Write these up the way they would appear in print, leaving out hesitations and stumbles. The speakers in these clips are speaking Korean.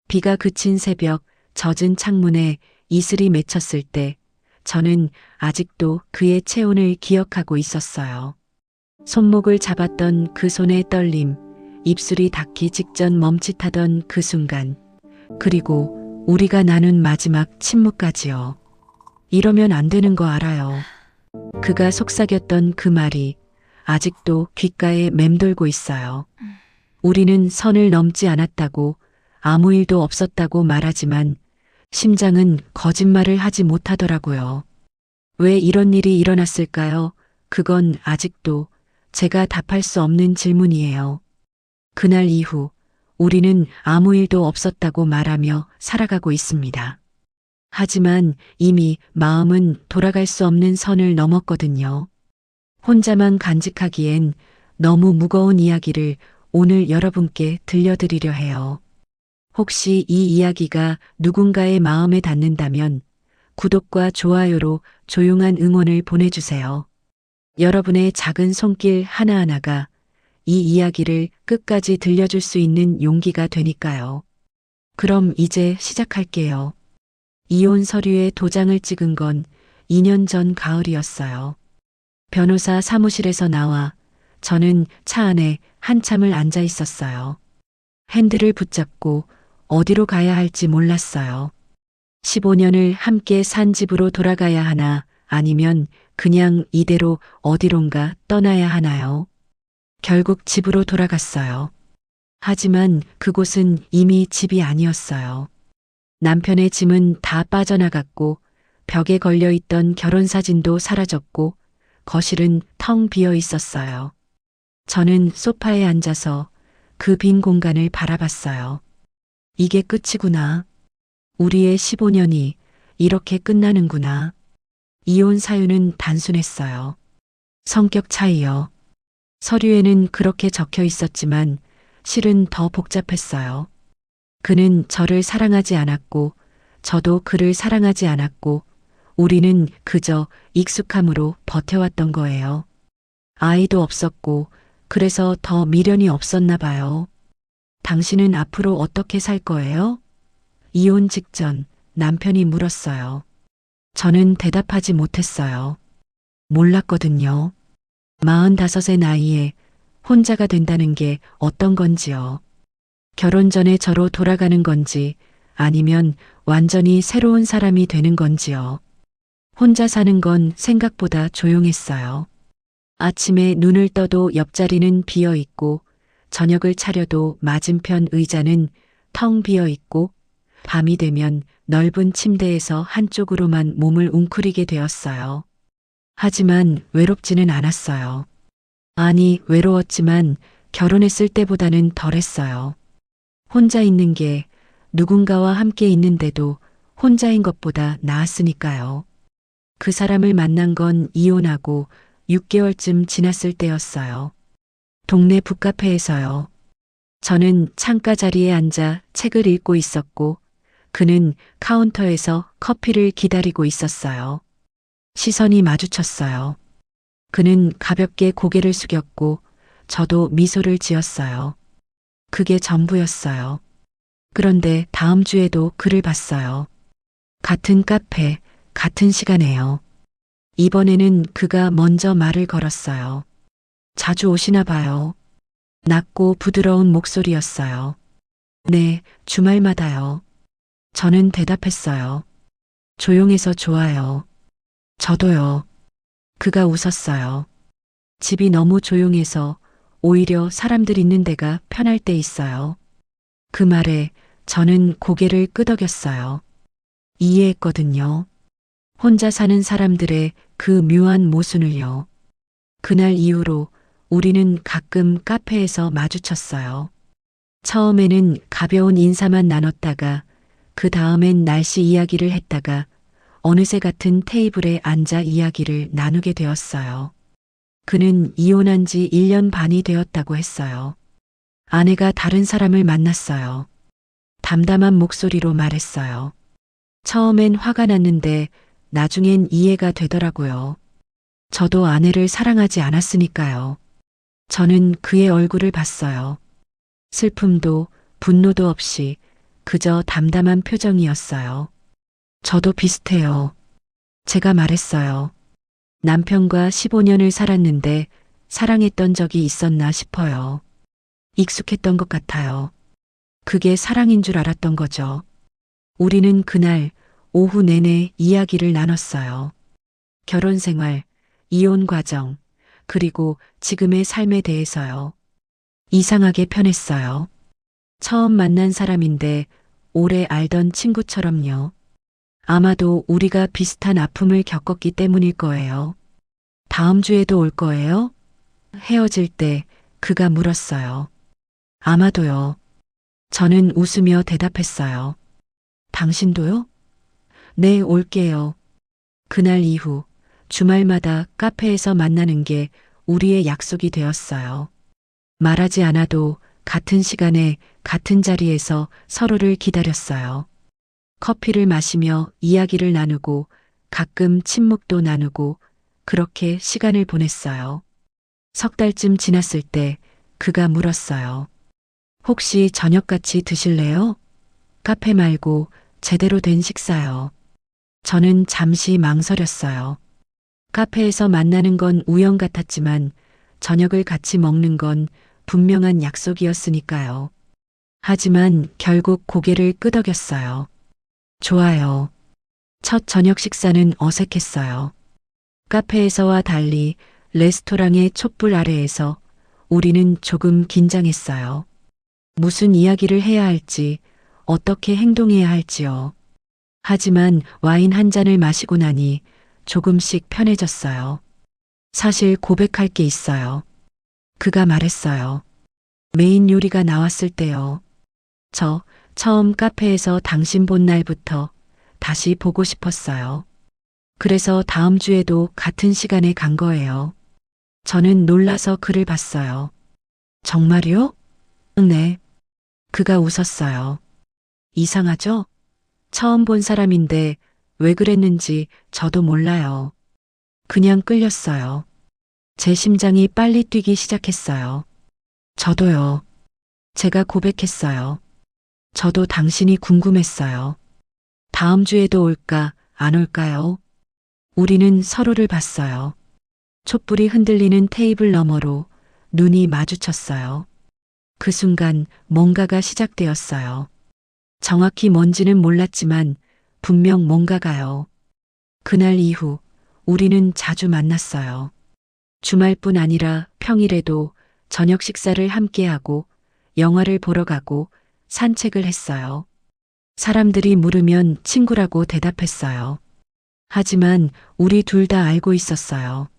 비가 그친 새벽 젖은 창문에 이슬이 맺혔을 때 저는 아직도 그의 체온을 기억하고 있었어요. 손목을 잡았던 그 손의 떨림, 입술이 닿기 직전 멈칫하던 그 순간, 그리고 우리가 나눈 마지막 침묵까지요. 이러면 안 되는 거 알아요. 그가 속삭였던 그 말이 아직도 귓가에 맴돌고 있어요. 우리는 선을 넘지 않았다고, 아무 일도 없었다고 말하지만 심장은 거짓말을 하지 못하더라고요. 왜 이런 일이 일어났을까요? 그건 아직도 제가 답할 수 없는 질문이에요. 그날 이후 우리는 아무 일도 없었다고 말하며 살아가고 있습니다. 하지만 이미 마음은 돌아갈 수 없는 선을 넘었거든요. 혼자만 간직하기엔 너무 무거운 이야기를 오늘 여러분께 들려드리려 해요. 혹시 이 이야기가 누군가의 마음에 닿는다면 구독과 좋아요로 조용한 응원을 보내주세요. 여러분의 작은 손길 하나하나가 이 이야기를 끝까지 들려줄 수 있는 용기가 되니까요. 그럼 이제 시작할게요. 이혼 서류에 도장을 찍은 건 2년 전 가을이었어요. 변호사 사무실에서 나와 저는 차 안에 한참을 앉아 있었어요. 핸들을 붙잡고 어디로 가야 할지 몰랐어요. 15년을 함께 산 집으로 돌아가야 하나, 아니면 그냥 이대로 어디론가 떠나야 하나요? 결국 집으로 돌아갔어요. 하지만 그곳은 이미 집이 아니었어요. 남편의 짐은 다 빠져나갔고 벽에 걸려있던 결혼사진도 사라졌고 거실은 텅 비어 있었어요. 저는 소파에 앉아서 그 빈 공간을 바라봤어요. 이게 끝이구나. 우리의 15년이 이렇게 끝나는구나. 이혼 사유는 단순했어요. 성격 차이요. 서류에는 그렇게 적혀 있었지만 실은 더 복잡했어요. 그는 저를 사랑하지 않았고 저도 그를 사랑하지 않았고 우리는 그저 익숙함으로 버텨왔던 거예요. 아이도 없었고 그래서 더 미련이 없었나 봐요. 당신은 앞으로 어떻게 살 거예요? 이혼 직전 남편이 물었어요. 저는 대답하지 못했어요. 몰랐거든요. 45의 나이에 혼자가 된다는 게 어떤 건지요. 결혼 전에 저로 돌아가는 건지 아니면 완전히 새로운 사람이 되는 건지요. 혼자 사는 건 생각보다 조용했어요. 아침에 눈을 떠도 옆자리는 비어 있고 저녁을 차려도 맞은편 의자는 텅 비어 있고 밤이 되면 넓은 침대에서 한쪽으로만 몸을 웅크리게 되었어요. 하지만 외롭지는 않았어요. 아니, 외로웠지만 결혼했을 때보다는 덜했어요. 혼자 있는 게 누군가와 함께 있는데도 혼자인 것보다 나았으니까요. 그 사람을 만난 건 이혼하고 6개월쯤 지났을 때였어요. 동네 북카페에서요. 저는 창가 자리에 앉아 책을 읽고 있었고 그는 카운터에서 커피를 기다리고 있었어요. 시선이 마주쳤어요. 그는 가볍게 고개를 숙였고 저도 미소를 지었어요. 그게 전부였어요. 그런데 다음 주에도 그를 봤어요. 같은 카페, 같은 시간에요. 이번에는 그가 먼저 말을 걸었어요. 자주 오시나 봐요. 낮고 부드러운 목소리였어요. 네, 주말마다요. 저는 대답했어요. 조용해서 좋아요. 저도요. 그가 웃었어요. 집이 너무 조용해서 오히려 사람들 있는 데가 편할 때 있어요. 그 말에 저는 고개를 끄덕였어요. 이해했거든요. 혼자 사는 사람들의 그 묘한 모순을요. 그날 이후로 우리는 가끔 카페에서 마주쳤어요. 처음에는 가벼운 인사만 나눴다가 그 다음엔 날씨 이야기를 했다가 어느새 같은 테이블에 앉아 이야기를 나누게 되었어요. 그는 이혼한 지 1년 반이 되었다고 했어요. 아내가 다른 사람을 만났어요. 담담한 목소리로 말했어요. 처음엔 화가 났는데 나중엔 이해가 되더라고요. 저도 아내를 사랑하지 않았으니까요. 저는 그의 얼굴을 봤어요. 슬픔도 분노도 없이 그저 담담한 표정이었어요. 저도 비슷해요. 제가 말했어요. 남편과 15년을 살았는데 사랑했던 적이 있었나 싶어요. 익숙했던 것 같아요. 그게 사랑인 줄 알았던 거죠. 우리는 그날 오후 내내 이야기를 나눴어요. 결혼 생활, 이혼 과정, 그리고 지금의 삶에 대해서요. 이상하게 편했어요. 처음 만난 사람인데 오래 알던 친구처럼요. 아마도 우리가 비슷한 아픔을 겪었기 때문일 거예요. 다음 주에도 올 거예요? 헤어질 때 그가 물었어요. 아마도요. 저는 웃으며 대답했어요. 당신도요? 네, 올게요. 그날 이후 주말마다 카페에서 만나는 게 우리의 약속이 되었어요. 말하지 않아도 같은 시간에 같은 자리에서 서로를 기다렸어요. 커피를 마시며 이야기를 나누고 가끔 침묵도 나누고 그렇게 시간을 보냈어요. 석 달쯤 지났을 때 그가 물었어요. 혹시 저녁 같이 드실래요? 카페 말고 제대로 된 식사요. 저는 잠시 망설였어요. 카페에서 만나는 건 우연 같았지만 저녁을 같이 먹는 건 분명한 약속이었으니까요. 하지만 결국 고개를 끄덕였어요. 좋아요. 첫 저녁 식사는 어색했어요. 카페에서와 달리 레스토랑의 촛불 아래에서 우리는 조금 긴장했어요. 무슨 이야기를 해야 할지, 어떻게 행동해야 할지요. 하지만 와인 한 잔을 마시고 나니 조금씩 편해졌어요. 사실 고백할 게 있어요. 그가 말했어요. 메인 요리가 나왔을 때요. 저 처음 카페에서 당신 본 날부터 다시 보고 싶었어요. 그래서 다음 주에도 같은 시간에 간 거예요. 저는 놀라서 그를 봤어요. 정말요? 네. 그가 웃었어요. 이상하죠? 처음 본 사람인데 왜 그랬는지 저도 몰라요. 그냥 끌렸어요. 제 심장이 빨리 뛰기 시작했어요. 저도요. 제가 고백했어요. 저도 당신이 궁금했어요. 다음 주에도 올까, 안 올까요? 우리는 서로를 봤어요. 촛불이 흔들리는 테이블 너머로 눈이 마주쳤어요. 그 순간 뭔가가 시작되었어요. 정확히 뭔지는 몰랐지만 분명 뭔가가요. 그날 이후 우리는 자주 만났어요. 주말뿐 아니라 평일에도 저녁 식사를 함께하고 영화를 보러 가고 산책을 했어요. 사람들이 물으면 친구라고 대답했어요. 하지만 우리 둘 다 알고 있었어요.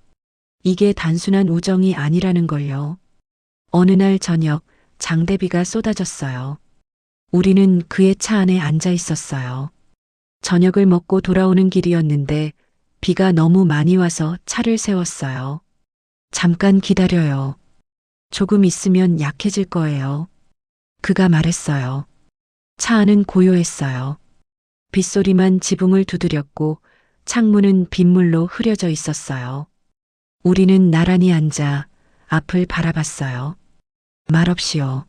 이게 단순한 우정이 아니라는 걸요. 어느 날 저녁 장대비가 쏟아졌어요. 우리는 그의 차 안에 앉아 있었어요. 저녁을 먹고 돌아오는 길이었는데 비가 너무 많이 와서 차를 세웠어요. 잠깐 기다려요. 조금 있으면 약해질 거예요. 그가 말했어요. 차 안은 고요했어요. 빗소리만 지붕을 두드렸고 창문은 빗물로 흐려져 있었어요. 우리는 나란히 앉아 앞을 바라봤어요. 말없이요.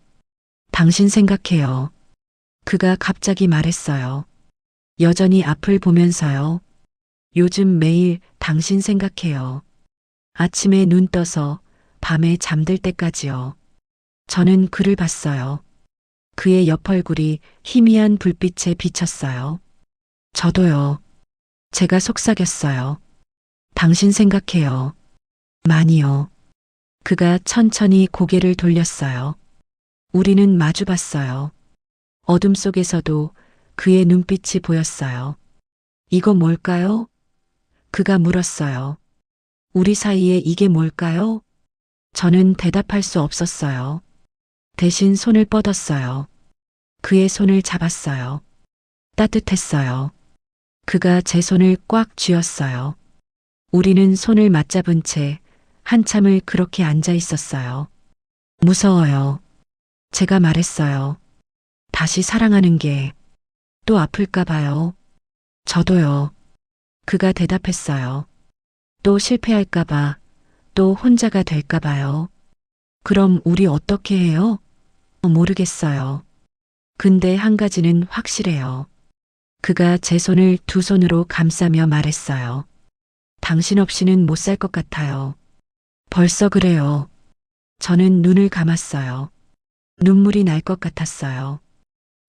당신 생각해요. 그가 갑자기 말했어요. 여전히 앞을 보면서요. 요즘 매일 당신 생각해요. 아침에 눈 떠서 밤에 잠들 때까지요. 저는 그를 봤어요. 그의 옆 얼굴이 희미한 불빛에 비쳤어요. 저도요. 제가 속삭였어요. 당신 생각해요. 많이요. 그가 천천히 고개를 돌렸어요. 우리는 마주 봤어요. 어둠 속에서도 그의 눈빛이 보였어요. 이거 뭘까요? 그가 물었어요. 우리 사이에 이게 뭘까요? 저는 대답할 수 없었어요. 대신 손을 뻗었어요. 그의 손을 잡았어요. 따뜻했어요. 그가 제 손을 꽉 쥐었어요. 우리는 손을 맞잡은 채 한참을 그렇게 앉아 있었어요. 무서워요. 제가 말했어요. 다시 사랑하는 게 또 아플까 봐요. 저도요. 그가 대답했어요. 또 실패할까 봐, 또 혼자가 될까 봐요. 그럼 우리 어떻게 해요? 모르겠어요. 근데 한 가지는 확실해요. 그가 제 손을 두 손으로 감싸며 말했어요. 당신 없이는 못 살 것 같아요. 벌써 그래요. 저는 눈을 감았어요. 눈물이 날 것 같았어요.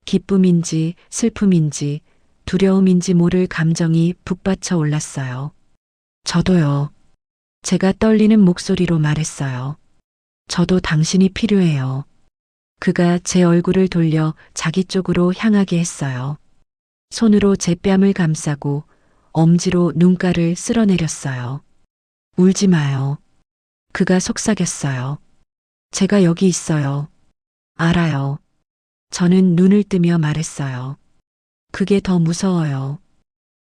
기쁨인지 슬픔인지 두려움인지 모를 감정이 북받쳐 올랐어요. 저도요. 제가 떨리는 목소리로 말했어요. 저도 당신이 필요해요. 그가 제 얼굴을 돌려 자기 쪽으로 향하게 했어요. 손으로 제 뺨을 감싸고 엄지로 눈가를 쓸어내렸어요. 울지 마요. 그가 속삭였어요. 제가 여기 있어요. 알아요. 저는 눈을 뜨며 말했어요. 그게 더 무서워요.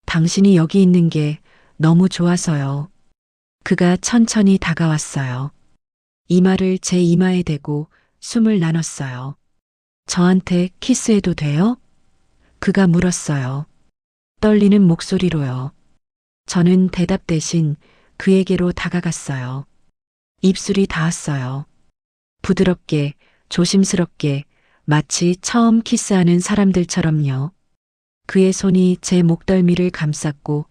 당신이 여기 있는 게 너무 좋아서요. 그가 천천히 다가왔어요. 이마를 제 이마에 대고 숨을 나눴어요. 저한테 키스해도 돼요? 그가 물었어요. 떨리는 목소리로요. 저는 대답 대신 그에게로 다가갔어요. 입술이 닿았어요. 부드럽게, 조심스럽게, 마치 처음 키스하는 사람들처럼요. 그의 손이 제 목덜미를 감쌌고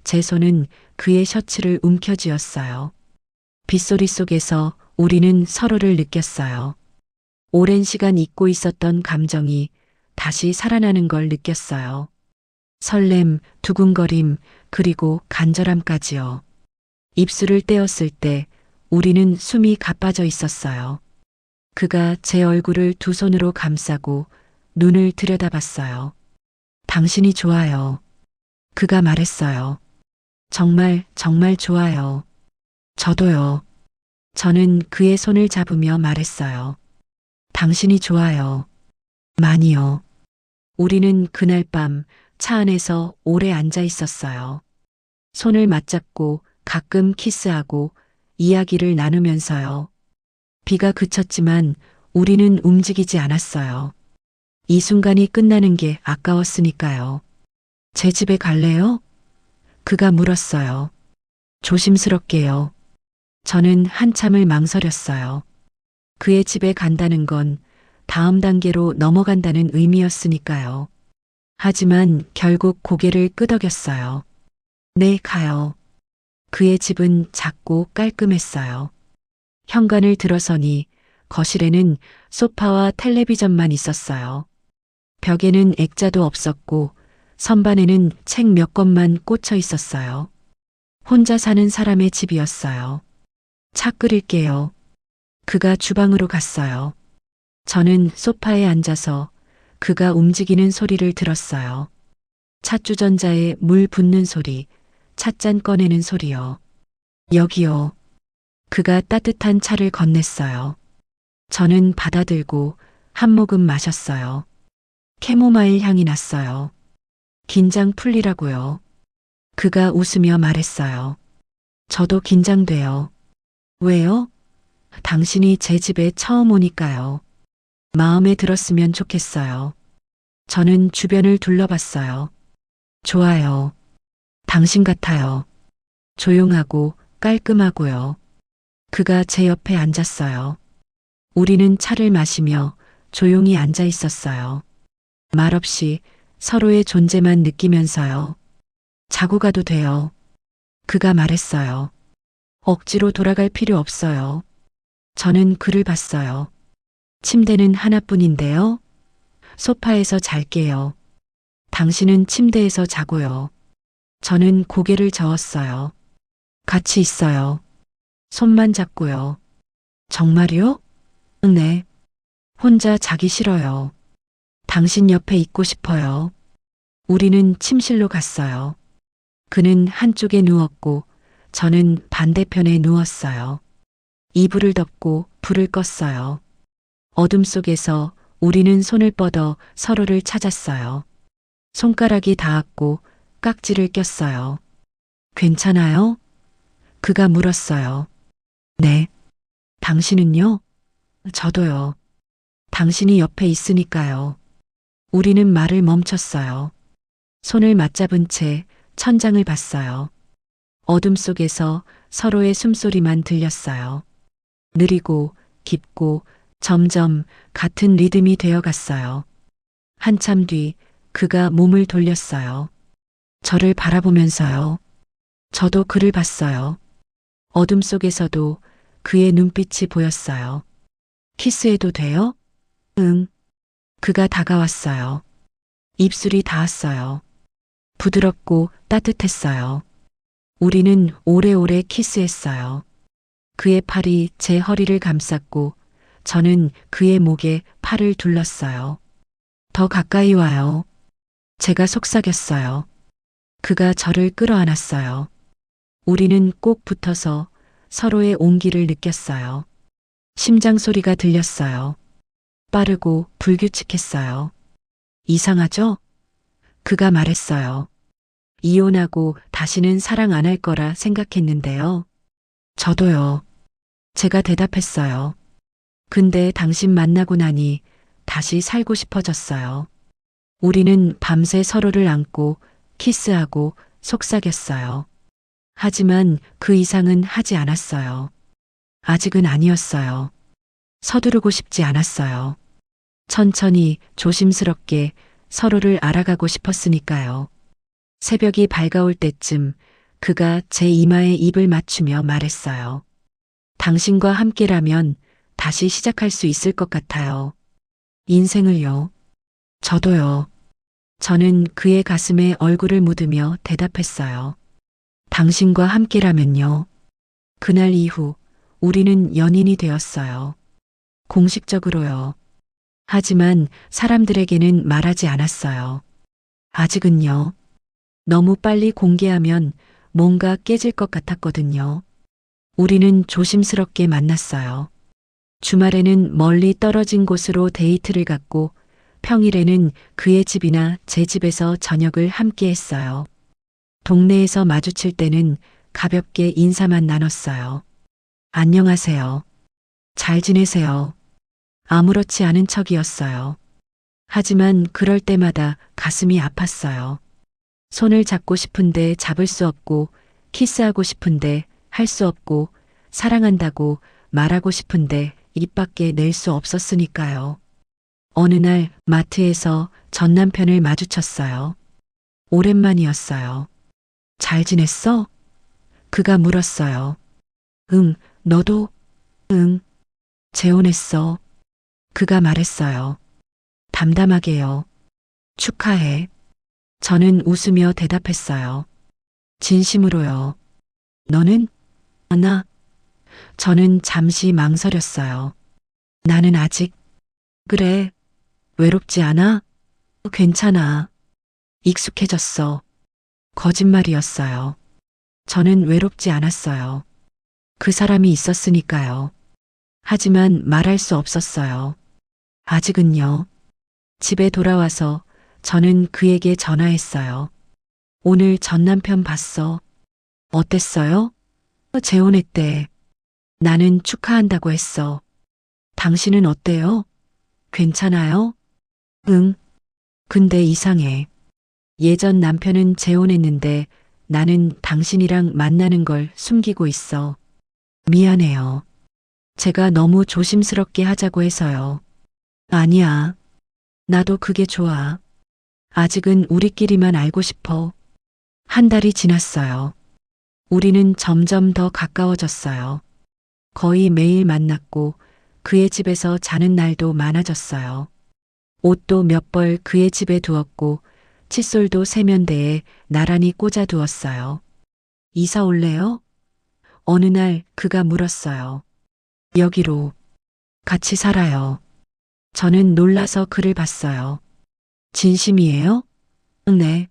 제 손은 그의 셔츠를 움켜쥐었어요. 빗소리 속에서 우리는 서로를 느꼈어요. 오랜 시간 잊고 있었던 감정이 다시 살아나는 걸 느꼈어요. 설렘, 두근거림, 그리고 간절함까지요. 입술을 떼었을 때 우리는 숨이 가빠져 있었어요. 그가 제 얼굴을 두 손으로 감싸고 눈을 들여다봤어요. 당신이 좋아요. 그가 말했어요. 정말, 정말 좋아요. 저도요. 저는 그의 손을 잡으며 말했어요. 당신이 좋아요. 많이요. 우리는 그날 밤 차 안에서 오래 앉아 있었어요. 손을 맞잡고 가끔 키스하고 이야기를 나누면서요. 비가 그쳤지만 우리는 움직이지 않았어요. 이 순간이 끝나는 게 아까웠으니까요. 제 집에 갈래요? 그가 물었어요. 조심스럽게요. 저는 한참을 망설였어요. 그의 집에 간다는 건 다음 단계로 넘어간다는 의미였으니까요. 하지만 결국 고개를 끄덕였어요. 네, 가요. 그의 집은 작고 깔끔했어요. 현관을 들어서니 거실에는 소파와 텔레비전만 있었어요. 벽에는 액자도 없었고 선반에는 책 몇 권만 꽂혀 있었어요. 혼자 사는 사람의 집이었어요. 차 끓일게요. 그가 주방으로 갔어요. 저는 소파에 앉아서 그가 움직이는 소리를 들었어요. 찻주전자에 물 붓는 소리, 찻잔 꺼내는 소리요. 여기요. 그가 따뜻한 차를 건넸어요. 저는 받아들고 한 모금 마셨어요. 캐모마일 향이 났어요. 긴장 풀리라고요. 그가 웃으며 말했어요. 저도 긴장돼요. 왜요? 당신이 제 집에 처음 오니까요. 마음에 들었으면 좋겠어요. 저는 주변을 둘러봤어요. 좋아요. 당신 같아요. 조용하고 깔끔하고요. 그가 제 옆에 앉았어요. 우리는 차를 마시며 조용히 앉아 있었어요. 말없이 서로의 존재만 느끼면서요. 자고 가도 돼요. 그가 말했어요. 억지로 돌아갈 필요 없어요. 저는 그를 봤어요. 침대는 하나뿐인데요. 소파에서 잘게요. 당신은 침대에서 자고요. 저는 고개를 저었어요. 같이 있어요. 손만 잡고요. 정말요? 네. 혼자 자기 싫어요. 당신 옆에 있고 싶어요. 우리는 침실로 갔어요. 그는 한쪽에 누웠고 저는 반대편에 누웠어요. 이불을 덮고 불을 껐어요. 어둠 속에서 우리는 손을 뻗어 서로를 찾았어요. 손가락이 닿았고 깍지를 꼈어요. 괜찮아요? 그가 물었어요. 네. 당신은요? 저도요. 당신이 옆에 있으니까요. 우리는 말을 멈췄어요. 손을 맞잡은 채 천장을 봤어요. 어둠 속에서 서로의 숨소리만 들렸어요. 느리고 깊고 점점 같은 리듬이 되어 갔어요. 한참 뒤 그가 몸을 돌렸어요. 저를 바라보면서요. 저도 그를 봤어요. 어둠 속에서도 그의 눈빛이 보였어요. 키스해도 돼요? 응. 그가 다가왔어요. 입술이 닿았어요. 부드럽고 따뜻했어요. 우리는 오래오래 키스했어요. 그의 팔이 제 허리를 감쌌고 저는 그의 목에 팔을 둘렀어요. 더 가까이 와요. 제가 속삭였어요. 그가 저를 끌어안았어요. 우리는 꼭 붙어서 서로의 온기를 느꼈어요. 심장 소리가 들렸어요. 빠르고 불규칙했어요. 이상하죠? 그가 말했어요. 이혼하고 다시는 사랑 안 할 거라 생각했는데요. 저도요. 제가 대답했어요. 근데 당신 만나고 나니 다시 살고 싶어졌어요. 우리는 밤새 서로를 안고 키스하고 속삭였어요. 하지만 그 이상은 하지 않았어요. 아직은 아니었어요. 서두르고 싶지 않았어요. 천천히 조심스럽게 서로를 알아가고 싶었으니까요. 새벽이 밝아올 때쯤 그가 제 이마에 입을 맞추며 말했어요. 당신과 함께라면 다시 시작할 수 있을 것 같아요. 인생을요. 저도요. 저는 그의 가슴에 얼굴을 묻으며 대답했어요. 당신과 함께라면요. 그날 이후 우리는 연인이 되었어요. 공식적으로요. 하지만 사람들에게는 말하지 않았어요. 아직은요. 너무 빨리 공개하면 뭔가 깨질 것 같았거든요. 우리는 조심스럽게 만났어요. 주말에는 멀리 떨어진 곳으로 데이트를 갔고 평일에는 그의 집이나 제 집에서 저녁을 함께 했어요. 동네에서 마주칠 때는 가볍게 인사만 나눴어요. 안녕하세요. 잘 지내세요. 아무렇지 않은 척이었어요. 하지만 그럴 때마다 가슴이 아팠어요. 손을 잡고 싶은데 잡을 수 없고, 키스하고 싶은데 할 수 없고, 사랑한다고 말하고 싶은데 입 밖에 낼 수 없었으니까요. 어느 날 마트에서 전 남편을 마주쳤어요. 오랜만이었어요. 잘 지냈어? 그가 물었어요. 응, 너도? 응, 재혼했어. 그가 말했어요. 담담하게요. 축하해. 저는 웃으며 대답했어요. 진심으로요. 너는? 나? 저는 잠시 망설였어요. 나는 아직. 그래. 외롭지 않아? 괜찮아. 익숙해졌어. 거짓말이었어요. 저는 외롭지 않았어요. 그 사람이 있었으니까요. 하지만 말할 수 없었어요. 아직은요. 집에 돌아와서 저는 그에게 전화했어요. 오늘 전 남편 봤어. 어땠어요? 재혼했대. 나는 축하한다고 했어. 당신은 어때요? 괜찮아요? 응. 근데 이상해. 예전 남편은 재혼했는데 나는 당신이랑 만나는 걸 숨기고 있어. 미안해요. 제가 너무 조심스럽게 하자고 해서요. 아니야. 나도 그게 좋아. 아직은 우리끼리만 알고 싶어. 한 달이 지났어요. 우리는 점점 더 가까워졌어요. 거의 매일 만났고 그의 집에서 자는 날도 많아졌어요. 옷도 몇 벌 그의 집에 두었고 칫솔도 세면대에 나란히 꽂아 두었어요. 이사 올래요? 어느 날 그가 물었어요. 여기로. 같이 살아요. 저는 놀라서 그를 봤어요. 진심이에요? 네.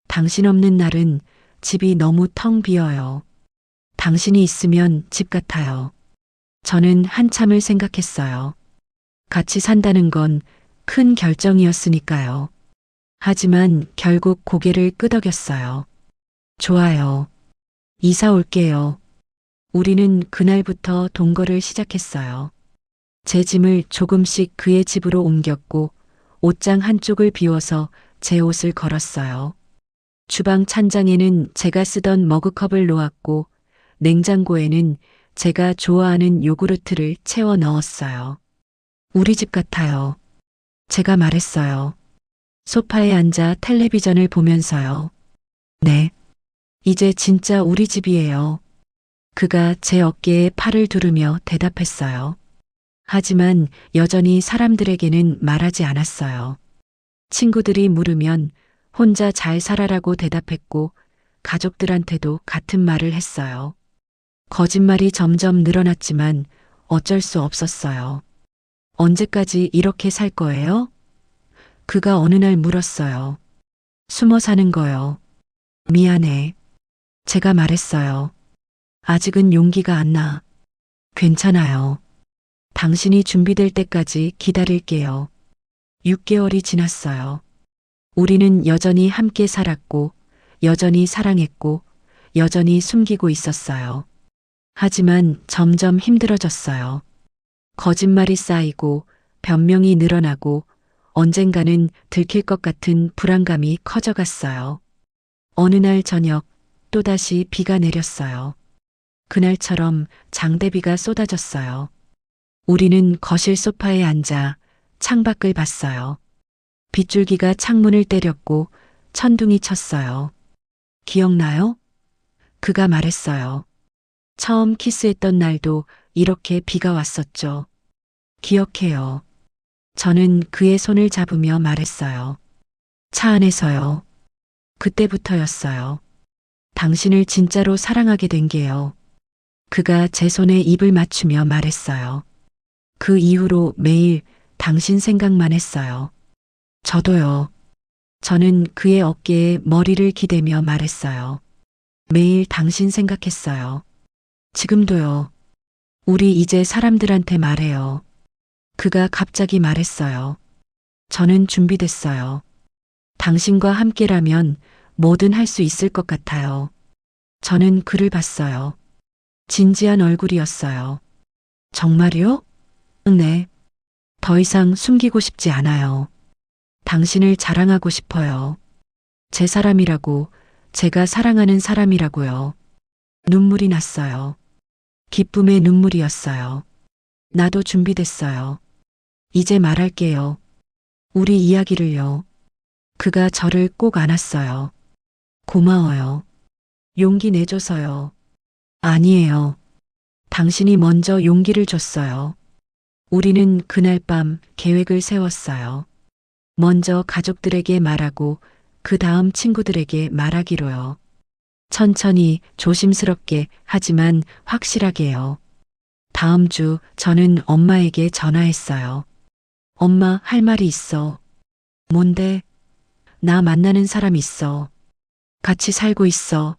당신 없는 날은 집이 너무 텅 비어요. 당신이 있으면 집 같아요. 저는 한참을 생각했어요. 같이 산다는 건 큰 결정이었으니까요. 하지만 결국 고개를 끄덕였어요. 좋아요. 이사 올게요. 우리는 그날부터 동거를 시작했어요. 제 짐을 조금씩 그의 집으로 옮겼고 옷장 한쪽을 비워서 제 옷을 걸었어요. 주방 찬장에는 제가 쓰던 머그컵을 놓았고 냉장고에는 제가 좋아하는 요구르트를 채워 넣었어요. 우리 집 같아요. 제가 말했어요. 소파에 앉아 텔레비전을 보면서요. 네. 이제 진짜 우리 집이에요. 그가 제 어깨에 팔을 두르며 대답했어요. 하지만 여전히 사람들에게는 말하지 않았어요. 친구들이 물으면 혼자 잘 살아라고 대답했고 가족들한테도 같은 말을 했어요. 거짓말이 점점 늘어났지만 어쩔 수 없었어요. 언제까지 이렇게 살 거예요? 그가 어느 날 물었어요. 숨어 사는 거요. 미안해. 제가 말했어요. 아직은 용기가 안 나. 괜찮아요. 당신이 준비될 때까지 기다릴게요. 6개월이 지났어요. 우리는 여전히 함께 살았고, 여전히 사랑했고, 여전히 숨기고 있었어요. 하지만 점점 힘들어졌어요. 거짓말이 쌓이고, 변명이 늘어나고, 언젠가는 들킬 것 같은 불안감이 커져갔어요. 어느 날 저녁, 또다시 비가 내렸어요. 그날처럼 장대비가 쏟아졌어요. 우리는 거실 소파에 앉아 창밖을 봤어요. 빗줄기가 창문을 때렸고 천둥이 쳤어요. 기억나요? 그가 말했어요. 처음 키스했던 날도 이렇게 비가 왔었죠. 기억해요. 저는 그의 손을 잡으며 말했어요. 차 안에서요. 그때부터였어요. 당신을 진짜로 사랑하게 된 게요. 그가 제 손에 입을 맞추며 말했어요. 그 이후로 매일 당신 생각만 했어요. 저도요. 저는 그의 어깨에 머리를 기대며 말했어요. 매일 당신 생각했어요. 지금도요. 우리 이제 사람들한테 말해요. 그가 갑자기 말했어요. 저는 준비됐어요. 당신과 함께라면 뭐든 할 수 있을 것 같아요. 저는 그를 봤어요. 진지한 얼굴이었어요. 정말요? 네. 더 이상 숨기고 싶지 않아요. 당신을 자랑하고 싶어요. 제 사람이라고, 제가 사랑하는 사람이라고요. 눈물이 났어요. 기쁨의 눈물이었어요. 나도 준비됐어요. 이제 말할게요. 우리 이야기를요. 그가 저를 꼭 안았어요. 고마워요. 용기 내줘서요. 아니에요. 당신이 먼저 용기를 줬어요. 우리는 그날 밤 계획을 세웠어요. 먼저 가족들에게 말하고 그 다음 친구들에게 말하기로요. 천천히 조심스럽게 하지만 확실하게요. 다음 주 저는 엄마에게 전화했어요. 엄마 할 말이 있어. 뭔데? 나 만나는 사람 있어. 같이 살고 있어.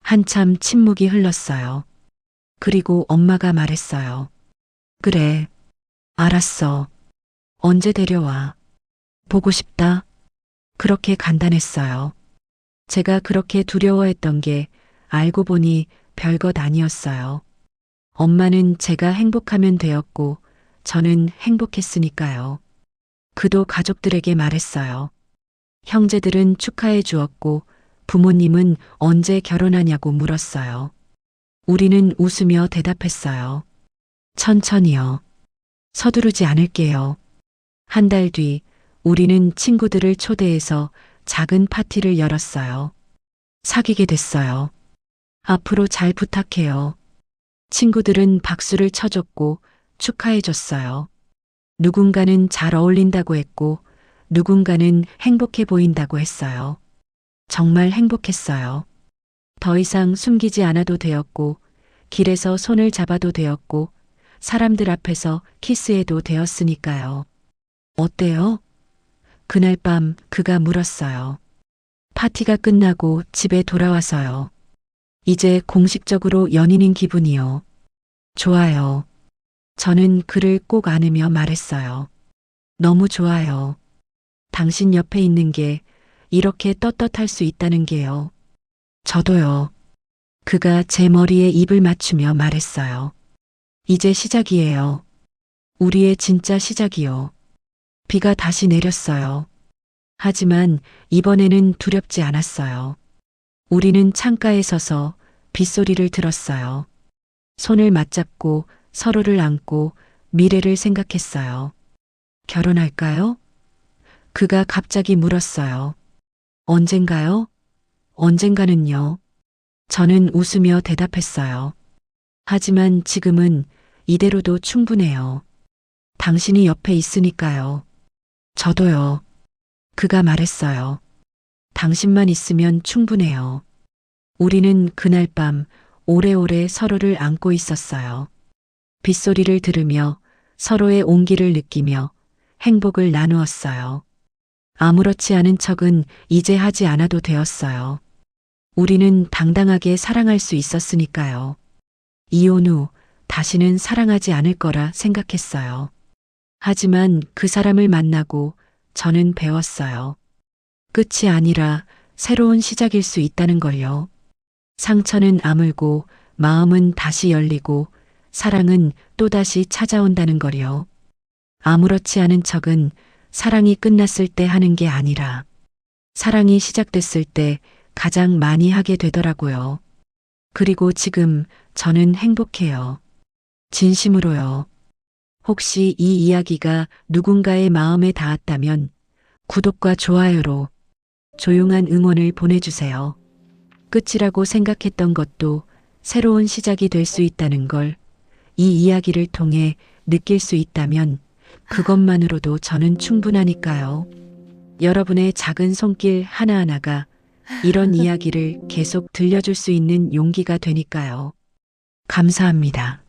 한참 침묵이 흘렀어요. 그리고 엄마가 말했어요. 그래. 알았어. 언제 데려와. 보고 싶다. 그렇게 간단했어요. 제가 그렇게 두려워했던 게 알고 보니 별것 아니었어요. 엄마는 제가 행복하면 되었고 저는 행복했으니까요. 그도 가족들에게 말했어요. 형제들은 축하해 주었고 부모님은 언제 결혼하냐고 물었어요. 우리는 웃으며 대답했어요. 천천히요. 서두르지 않을게요. 한 달 뒤 우리는 친구들을 초대해서 작은 파티를 열었어요. 사귀게 됐어요. 앞으로 잘 부탁해요. 친구들은 박수를 쳐줬고 축하해줬어요. 누군가는 잘 어울린다고 했고 누군가는 행복해 보인다고 했어요. 정말 행복했어요. 더 이상 숨기지 않아도 되었고 길에서 손을 잡아도 되었고 사람들 앞에서 키스해도 되었으니까요. 어때요? 그날 밤 그가 물었어요. 파티가 끝나고 집에 돌아와서요. 이제 공식적으로 연인인 기분이요. 좋아요. 저는 그를 꼭 안으며 말했어요. 너무 좋아요. 당신 옆에 있는 게 이렇게 떳떳할 수 있다는 게요. 저도요. 그가 제 머리에 입을 맞추며 말했어요. 이제 시작이에요. 우리의 진짜 시작이요. 비가 다시 내렸어요. 하지만 이번에는 두렵지 않았어요. 우리는 창가에 서서 빗소리를 들었어요. 손을 맞잡고 서로를 안고 미래를 생각했어요. 결혼할까요? 그가 갑자기 물었어요. 언젠가요? 언젠가는요. 저는 웃으며 대답했어요. 하지만 지금은 이대로도 충분해요. 당신이 옆에 있으니까요. 저도요. 그가 말했어요. 당신만 있으면 충분해요. 우리는 그날 밤 오래오래 서로를 안고 있었어요. 빗소리를 들으며 서로의 온기를 느끼며 행복을 나누었어요. 아무렇지 않은 척은 이제 하지 않아도 되었어요. 우리는 당당하게 사랑할 수 있었으니까요. 이혼 후 다시는 사랑하지 않을 거라 생각했어요. 하지만 그 사람을 만나고 저는 배웠어요. 끝이 아니라 새로운 시작일 수 있다는 걸요. 상처는 아물고 마음은 다시 열리고 사랑은 또다시 찾아온다는 걸요. 아무렇지 않은 척은 사랑이 끝났을 때 하는 게 아니라 사랑이 시작됐을 때 가장 많이 하게 되더라고요. 그리고 지금 저는 행복해요. 진심으로요. 혹시 이 이야기가 누군가의 마음에 닿았다면 구독과 좋아요로 조용한 응원을 보내주세요. 끝이라고 생각했던 것도 새로운 시작이 될 수 있다는 걸 이 이야기를 통해 느낄 수 있다면 그것만으로도 저는 충분하니까요. 여러분의 작은 손길 하나하나가 이런 이야기를 계속 들려줄 수 있는 용기가 되니까요. 감사합니다.